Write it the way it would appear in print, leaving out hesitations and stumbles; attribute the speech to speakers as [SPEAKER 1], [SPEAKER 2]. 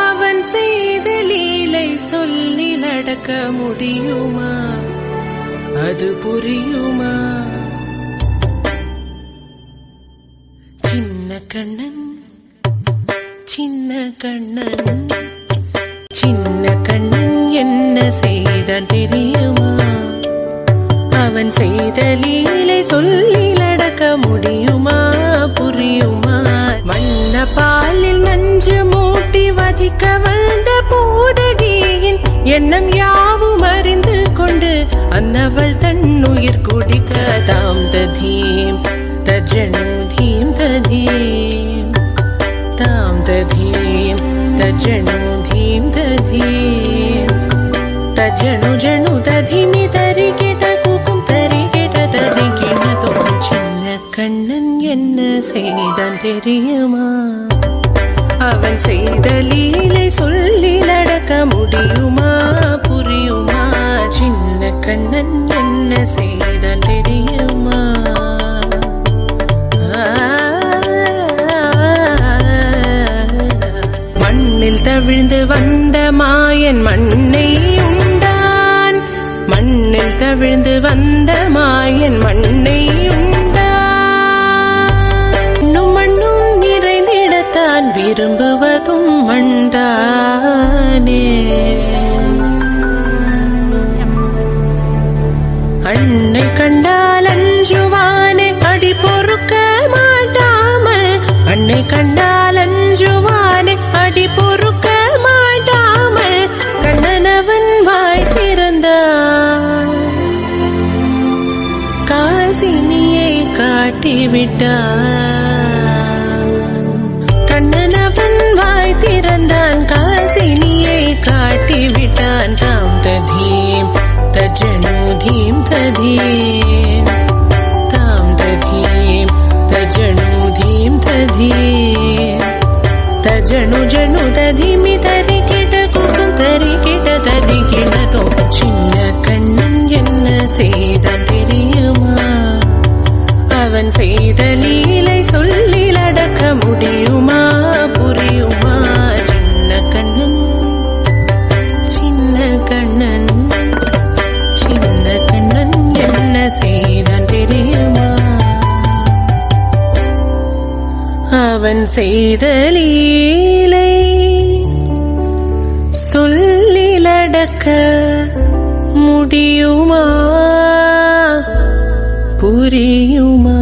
[SPEAKER 1] அவன் செய்த லீலை சொல்லி நடக்க முடியுமா? அது புரியுமா? சின்ன கண்ணன் சின்ன கண்ணன் சின்ன கண்ணன் என்ன செய்தான் தெரியுமா? அவன் செய்த லீலை சொல்லி நடக்க முடியுமா? புரியுமா? வண்ண பாலில் நஞ்சு மூட்டி வதிக்க வந்த பூதகியின் எண்ணம் யாவும் அறிந்து கொண்டு அன்னவள் தன்னுயிர் குடிக்க தாம் ததீம் தஜனு தீம் ததீம் தாம் ததீம் தஜனு தீம் ததீம் தஜனு ஜனு ததிமி தரிகிட கூக்கும் தரிகிட தரிகிடதோ. சின்ன கண்ணன் என்ன செய்தான் தெரியுமா? அவன் செய்த லீலை சொல்லி நடக்க முடியுமா? புரியுமா? சின்ன கண்ணன் என்ன செய்தான் தெரியுமா? மண்ணில் தவிழ்ந்து வந்த மாயன் மண்ணை உண்டான். மண்ணில் தவிழ்ந்து வந்த மாயன் மண்ணை உண்டான். மண்ணும் நிறைந்திடத்தான் விரும்புவதும் மண்தானே. அன்னை கண்டால் அஞ்சுவானே அடி பொறுக்க மாட்டாமல். அன்னை கண்டால் அஞ்சுவானே அடி பொறுக்க மாட்டாமல் கண்ணனவன் வாய் திறந்தான். காசினியை காட்டிவிட்டான். கண்ணனவன் வாய் திறந்தான். காசினியை காட்டிவிட்டான். தாம் ததீம் தஜனு தீம் ததீம் தாம் ததீம் தஜனு தீம் ததீம் தஜனு ஜனு ததிமி தரிகிட கூக்கும் தரிகிட தரிகிடதோ. சின்ன கண்ணன் என்ன செய்தான் தெரியுமா? அவன் செய்த லீலை சொல்லி நடக்க முடியுமா? புரியுமா? சின்ன கண்ணன் சின்ன கண்ணன் சின்ன கண்ணன் என்ன செய்தான் தெரியுமா? அவன் செய்த லீலை சொல்லி நடக்க முடியுமா? புரியுமா?